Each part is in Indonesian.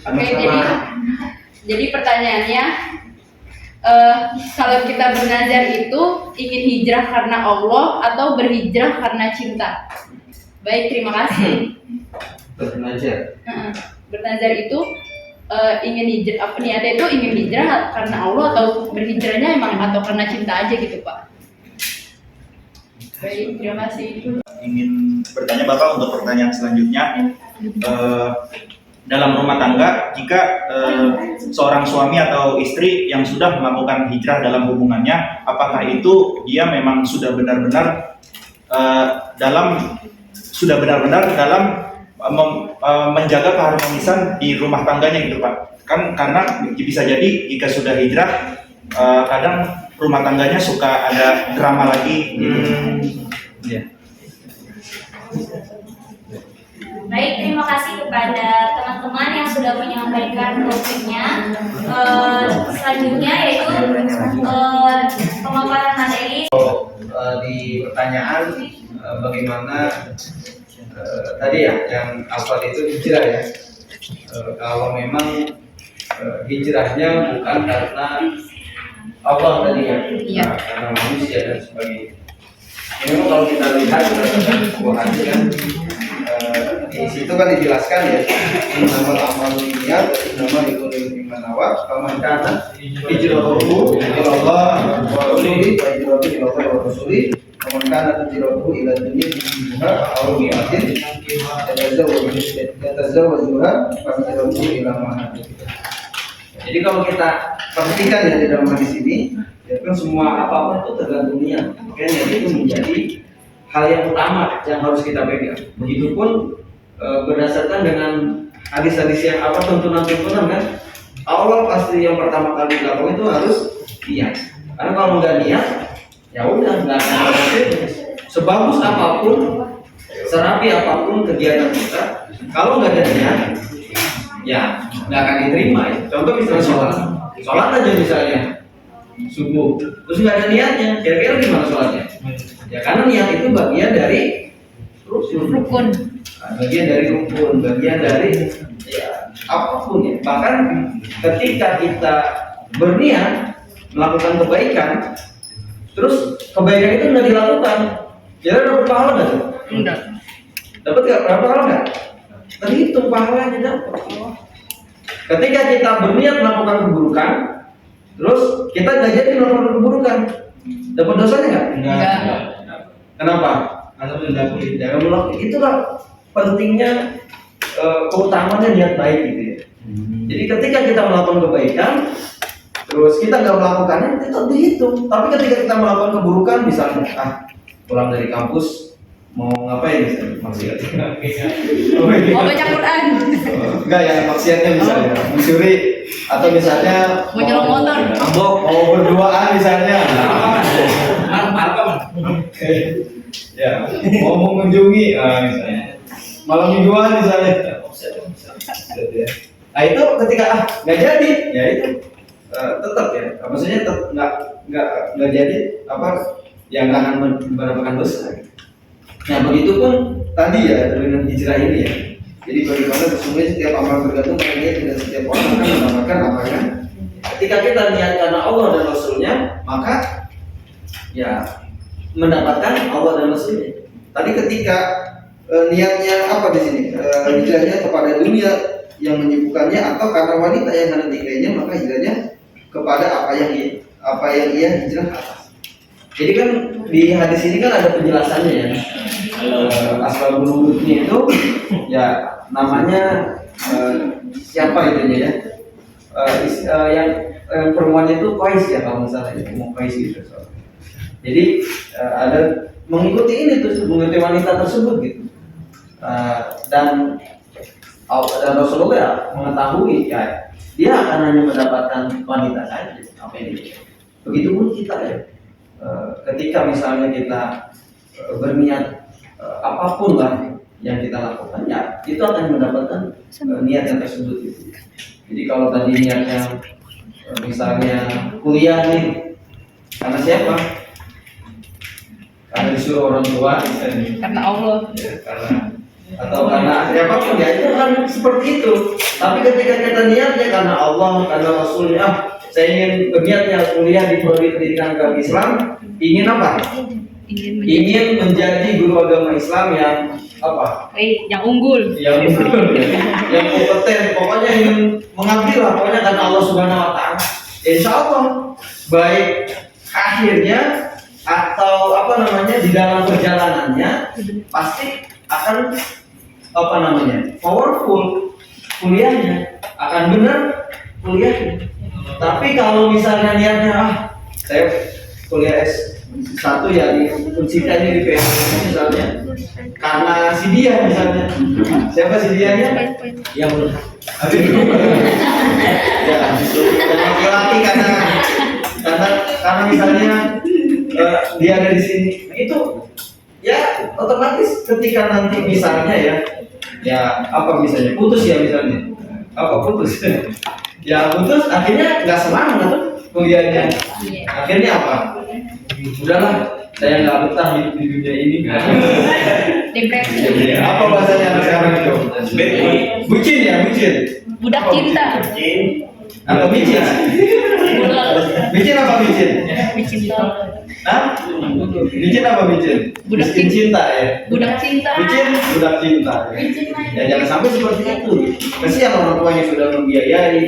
Oke, jadi pertanyaannya, kalau kita bernazar itu ingin hijrah karena Allah atau berhijrah karena cinta? Baik, terima kasih. Bernazar. Bernazar itu ingin hijrah, niatnya itu ingin hijrah karena Allah atau berhijrahnya emang atau karena cinta aja gitu, Pak? Baik, terima kasih. Ingin bertanya Bapak untuk pertanyaan selanjutnya. Dalam rumah tangga, jika seorang suami atau istri yang sudah melakukan hijrah dalam hubungannya, apakah itu dia memang sudah benar-benar dalam menjaga keharmonisan di rumah tangganya gitu Pak? Kan karena bisa jadi jika sudah hijrah, kadang rumah tangganya suka ada drama lagi gitu. Yeah. Baik, terima kasih kepada teman-teman yang sudah menyampaikan topiknya. Selanjutnya yaitu pemaparan materi. Di pertanyaan bagaimana tadi ya yang awal itu hijrah ya. Kalau memang hijrahnya bukan karena Allah tadi ya, karena manusia dan sebagainya. Memang kalau kita lihat dalam sebuah hadis kan di situ kan dijelaskan ya, innamal a'malu binniyat wa innamal likulli imrin ma nawa, faman kana hijratuhu ila Allah wa rasulihi fa hijratuhu ila Allah wa rasulihi, faman kana hijratuhu ila dunya yusibuha aw imra'atin yatazawwajuha fa hijratuhu ila ma hajat. Jadi kalau kita perhatikan ya di dalam hadis ini, ya kan semua apapun itu tergantung niat. Makanya itu menjadi hal yang utama yang harus kita pegang. Begitupun berdasarkan dengan hadis-hadis yang tuntunan-tuntunan kan, Allah pasti yang pertama kali dilakukan itu harus niat. Karena kalau nggak niat, ya udah nggak akan berhasil. Sebagus apapun, serapi apapun kegiatan kita, kalau nggak ada niat, ya nggak akan diterima. Ya. Contoh misalnya sholat aja misalnya subuh, terus nggak ada niatnya, kira-kira gimana sholatnya? Ya karena niat itu bagian dari rukun, bagian dari ya apapun ya. Bahkan ketika kita berniat melakukan kebaikan, terus kebaikan itu nggak dilakukan, kira dapat pahala nggak tuh? Enggak. Dapat nggak? Berapa pahala nggak? Terhitung pahalanya dapat. Ketika kita berniat melakukan keburukan, terus kita nggak jadi melakukan keburukan, dapat dosanya nggak? Enggak. Kenapa? Karena melakukan itulah pentingnya keutamaannya niat baik gitu ya. Jadi ketika kita melakukan kebaikan, terus kita nggak melakukannya, itu dihitung. Tapi ketika kita melakukan keburukan, misalnya pulang dari kampus mau ngapain misalnya maksiat? Mau baca Quran? Enggak ya, maksiatnya misalnya mencuri atau misalnya Mau nyolong motor? mabok, mau berduaan misalnya. Ya, mau mengunjungi misalnya malam mingguan misalnya. Nah itu ketika nggak jadi, ya itu tetap ya. Maksudnya nggak jadi yang akan mendapatkan dosa. Nah begitu pun tadi ya dengan hijrah ini ya. Jadi bagaimana sesungguhnya setiap amal bergantung pada niat dan setiap orang akan mendapatkan amalnya. Ketika kita niat karena Allah dan Rasulnya, maka ya mendapatkan Allah dan Rasulnya. Tadi ketika niatnya apa di sini? Hijrahnya kepada dunia yang menyibukkannya atau karena wanita yang hendak dinikahinya, maka hijrahnya kepada apa yang ia hijrah atas. Jadi kan di hadis ini kan ada penjelasannya ya. Asbabul wurudnya itu ya namanya siapa itunya ya? Yang perempuannya itu Qais ya kalau misalnya ya, mau Qais gitu. Jadi ada mengikuti ini tuh, mengikuti wanita tersebut gitu. Dan Rasulullah mengetahui ya dia akan hanya mendapatkan wanita saja apa ini. Begitupun kita ya. Ketika misalnya kita berniat apapun lah yang kita lakukan, ya itu akan mendapatkan niat yang tersebut itu. Jadi kalau tadi niatnya misalnya kuliah nih, karena siapa? Karena disuruh orang tua, misalnya. Karena Allah. Ya, atau karena siapapun ya, itu kan seperti itu. Tapi ketika kita niatnya karena Allah, karena Rasulnya, saya ingin berniatnya kuliah di Prodi Pendidikan Agama Islam, ingin apa? Ingin menjadi guru agama Islam yang apa? Yang unggul. Yang unggul, yang kompeten. Pokoknya ingin mengabdi lah, pokoknya karena Allah Subhanahu Wa Taala. Insya Allah, baik akhirnya atau apa namanya di dalam perjalanannya pasti akan apa namanya powerful kuliahnya, akan benar kuliahnya. Tapi kalau misalnya niatnya saya kuliah S1 ya di Unsita ini di PNS misalnya karena si dia misalnya, siapa si dianya? Yang belum habis ya laki-laki karena misalnya dia ada di sini itu ya otomatis ketika nanti misalnya ya apa misalnya putus ya misalnya apa putus ya putus akhirnya nggak semangat tuh kuliahnya, akhirnya apa udahlah saya nggak betah hidup di dunia ini. Depresi. Apa bahasanya sekarang itu? Bucin ya, bucin. Budak cinta. Apa micin? Micin apa micin? Micin. Hah? Micin apa micin? Budak Miskin cinta ya. Budak cinta. Micin budak cinta. Ya jangan sampai seperti itu. Kasihan orang tua yang sudah membiayai,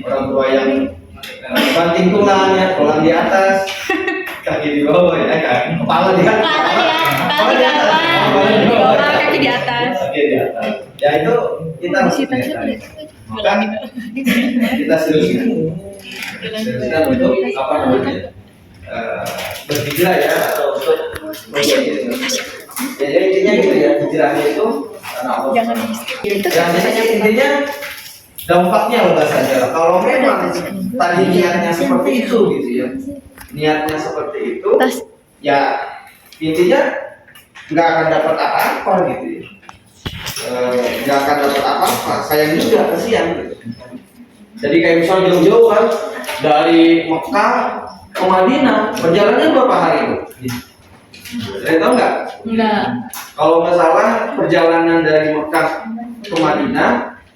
orang tua yang banting tulang ya, tulang di atas, kaki di bawah ya kan, kepala di atas, Kepala di bawah, kaki di atas. Kaki di atas. Ya itu kita harus biasain. Maka kita seriuskan untuk apa namanya berhijrah ya atau untuk jadi intinya gitu ya, hijrahnya itu karena Allah. Jadi intinya dampaknya apa saja. Kalau memang tadi niatnya seperti itu gitu ya, niatnya seperti itu, ya intinya nggak akan dapat apa-apa gitu ya. Nggak akan dapat apa-apa, sayang juga, kasihan gitu. Jadi kayak misal jauh-jauh kan dari Mekah ke Madinah, perjalanannya berapa hari itu? Saya tahu nggak? Enggak. Kalau nggak salah perjalanan dari Mekah ke Madinah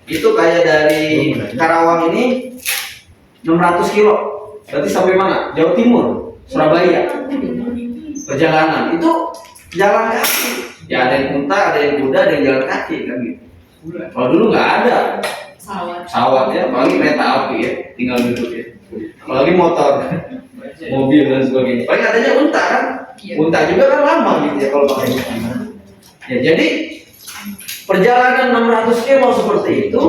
itu kayak dari Karawang ini 600 kilo, berarti sampai mana? Jawa Timur, Surabaya. Perjalanan itu jalan kaki. Ya ada yang unta, ada yang kuda, ada yang jalan kaki kan gitu. Kalau dulu nggak ada pesawat ya, apalagi kereta api ya, tinggal duduk ya. Apalagi motor, mobil dan sebagainya. Paling adanya unta kan, unta juga kan lama gitu ya kalau pakai unta. Ya jadi perjalanan 600 kilo seperti itu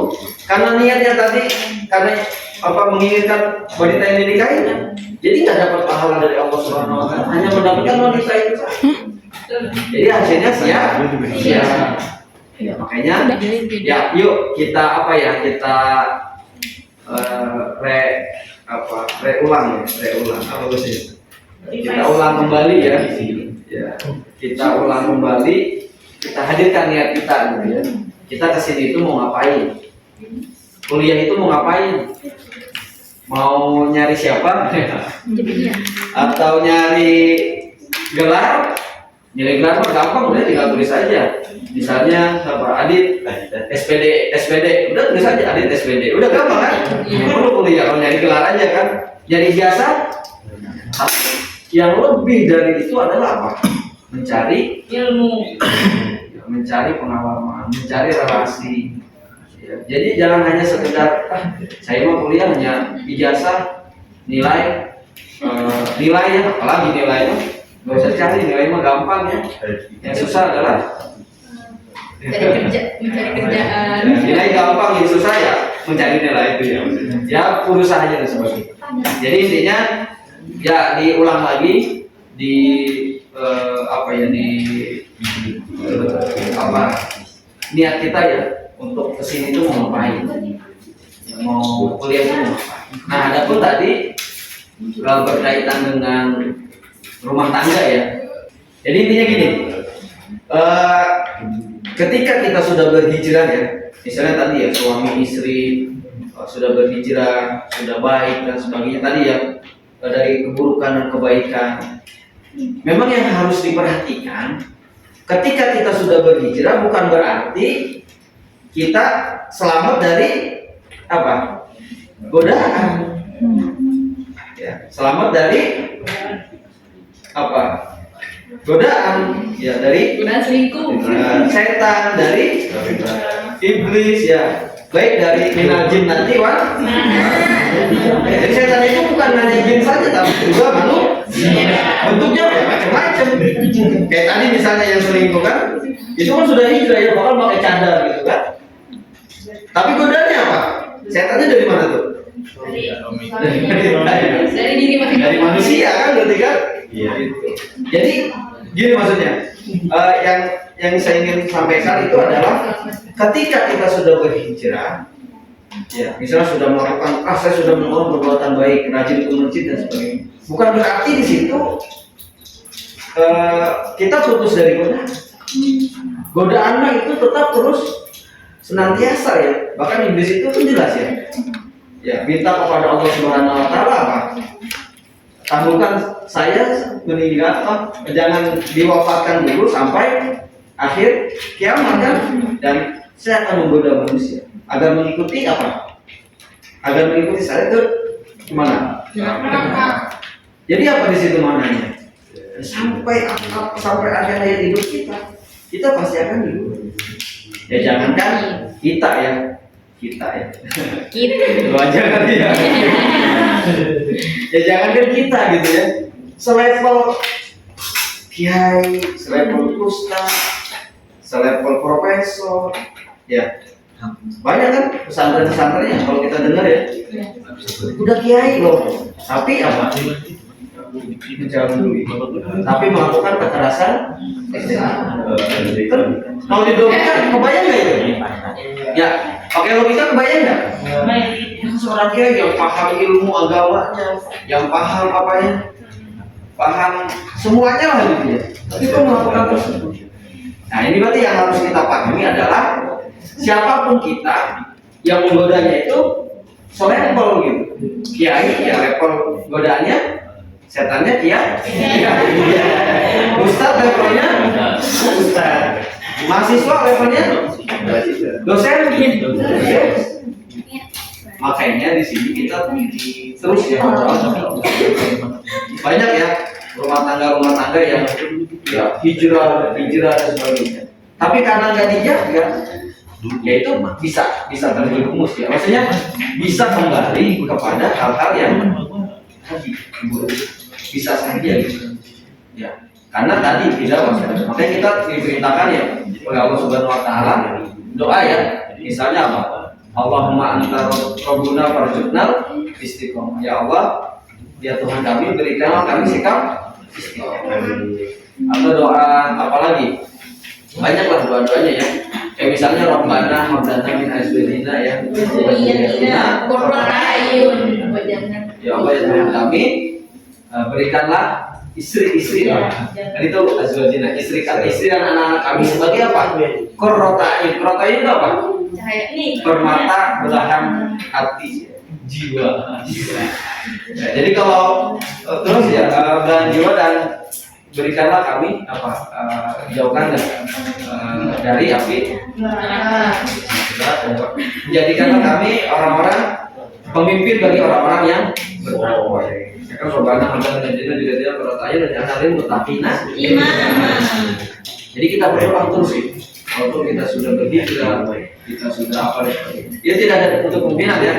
karena niatnya tadi karena apa menginginkan wanita yang dinikahinya. Jadi nggak dapat pahala dari Allah Subhanahu Wa Taala, hanya mendapatkan wanita itu saja. Jadi hasilnya sia. Ya, makanya ya yuk kita apa ya kita reulang apa sih? Kita ulang kembali ya. Kita ulang kembali, kita hadirkan niat kita gitu ya. Kita kesini itu mau ngapain? Kuliah itu mau ngapain? Mau nyari siapa? Atau nyari gelar? Nyari gelar mah gampang, udah tinggal tulis aja. Misalnya apa? Adit SPD, udah tulis aja Adit SPD. Udah gampang kan? Perlu kuliah, kalau nyari gelar aja kan. Nyari jasa. Yang lebih dari itu adalah apa? Mencari ilmu, mencari pengalaman, mencari relasi. Ya, jadi jangan hanya sekedar saya mau kuliah hanya ijazah, nilai ya, apalagi nilainya nggak usah cari, nilai mah gampang ya. Yang susah adalah mencari kerjaan. Nilai gampang, yang susah ya mencari nilai itu ya. Ya berusaha aja dan sebagainya. Jadi intinya ya diulang lagi di niat kita ya untuk kesini itu mau ngapain. mau kuliah semua. Nah, adapun tadi berkaitan dengan rumah tangga ya. Jadi intinya gini, ketika kita sudah berhijrah ya, misalnya tadi ya suami istri sudah berhijrah, sudah baik dan sebagainya tadi ya, dari keburukan dan kebaikan. Memang yang harus diperhatikan, ketika kita sudah berhijrah bukan berarti kita selamat dari apa? Godaan. Ya, selamat dari apa? Godaan, ya dari Godaan selingkuh. setan, dari iblis ya. Baik dari minal jin nanti wan. Jadi setan itu bukan hanya jin saja tapi juga manusia. Bentuknya ya macam-macam. Kayak tadi misalnya yang selingkuh kan, itu kan sudah hijrah ya, bahkan pakai cadar gitu kan. Tapi godaannya apa? Setannya dari mana tuh? Dari diri masing-masing. Dari manusia kan berarti kan? Iya. Jadi gini maksudnya, yang saya ingin sampaikan itu adalah ketika kita sudah berhijrah, ya misalnya sudah melakukan, saya sudah melakukan perbuatan baik, rajin ke masjid dan sebagainya, bukan berarti di situ kita putus dari godaan. Godaannya itu tetap terus senantiasa ya, bahkan iblis itu pun jelas ya. Ya minta kepada Allah Subhanahu Wa Taala apa? Tahukan saya meninggal jangan diwafatkan dulu sampai akhir kiamat kan, dan saya akan menggoda manusia agar mengikuti apa? Agar mengikuti saya ke mana? Jadi apa di situ mananya? Sampai akhir hayat hidup kita pasti akan hidup. Ya jangankan kita ya. Itu aja kan ya. Ya jangankan kita gitu ya. Selevel kiai, selevel ustaz, selevel profesor, ya banyak kan pesantren-pesantrennya kalau kita dengar ya. Udah kiai loh, tapi apa? Menjauhi, tapi melakukan kekerasan seksual. Kalau didorongkan, kebayang nggak itu? Ya, pakai logika kebayang nggak? Seorang kiai yang paham ilmu agamanya, yang paham apa ya? Paham semuanya lah gitu ya. Tapi kok melakukan tersebut? Nah ini berarti yang harus kita pahami adalah siapapun kita yang menggodanya itu selevel gitu. Kiai ya level godaannya, setannya kiai. Ustaz levelnya ustaz. Mahasiswa levelnya dosen. Makanya di sini kita terus ya banyak ya rumah tangga yang ya hijrah dan sebagainya. Tapi karena nggak dijaga, ya itu bisa terjerumus ya. Maksudnya bisa kembali kepada hal-hal yang tadi bisa saja gitu. Ya, karena tadi tidak masalah. Makanya kita diperintahkan ya oleh Allah Subhanahu Wa Taala doa ya. Misalnya apa? Allahumma anta rabbuna farzuqnal istiqomah. Ya Allah, ya Tuhan kami, berikanlah kami sikap istiqomah. Atau doa apa lagi? Banyaklah doa-doanya ya. Kayak misalnya Rabbana hab lana min azwajina ya. Qurrata a'yun. Ya Allah ya Tuhan kami, berikanlah istri-istri dan itu azwajina, istri dan anak-anak kami sebagai apa? Qurrata a'yun. Qurrata a'yun itu apa? Cahaya ini. Permata belahan hati, jiwa. Ya, jadi kalau terus ya belahan jiwa dan berikanlah kami apa jauhkan dari api. Jadikanlah kami orang-orang pemimpin bagi orang-orang yang bertakwa. Ya kan Rabbana hab lana min azwajina dzurriyyatan qurrata a'yun waj'alna lil muttaqina imama. Jadi kita berdoa terus sih. Walaupun kita sudah berhijrah, kita sudah apa ya tidak ada untuk kemungkinan ya.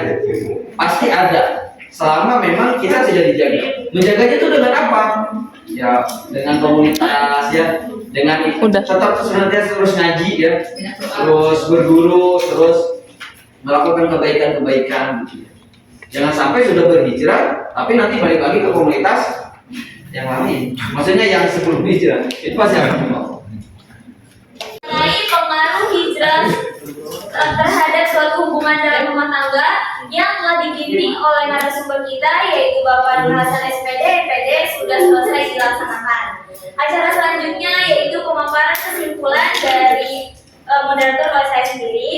Pasti ada. Selama memang kita tidak dijaga. Menjaganya itu dengan apa? Ya dengan komunitas ya, dengan tetap senantiasa terus ngaji ya, terus berguru, terus melakukan kebaikan gitu ya. Jangan sampai sudah berhijrah tapi nanti balik lagi ke komunitas yang lain. Maksudnya yang sebelum hijrah itu pasti akan membawa. Mengenai pengaruh hijrah terhadap suatu hubungan dalam rumah tangga yang telah dibimbing oleh narasumber kita yaitu Bapak Nur Hasan SPD, MPD sudah selesai dilaksanakan. Acara selanjutnya yaitu pemaparan kesimpulan dari moderator oleh saya sendiri.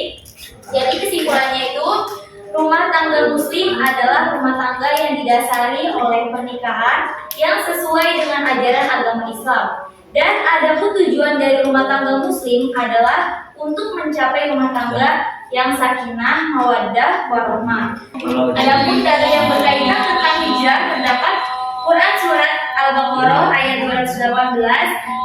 Jadi kesimpulannya itu rumah tangga muslim adalah rumah tangga yang didasari oleh pernikahan yang sesuai dengan ajaran agama Islam. Dan adapun tujuan dari rumah tangga muslim adalah untuk mencapai rumah tangga yang sakinah, mawaddah, warahmah. Adapun data yang berkaitan tentang hijrah terdapat Quran surat Al-Baqarah ayat 218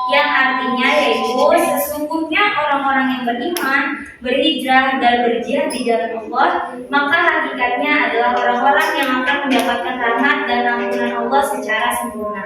yang artinya yaitu sesungguhnya orang-orang yang beriman, berhijrah dan berjihad di jalan Allah, maka hakikatnya adalah orang-orang yang akan mendapatkan rahmat dan ampunan Allah secara sempurna.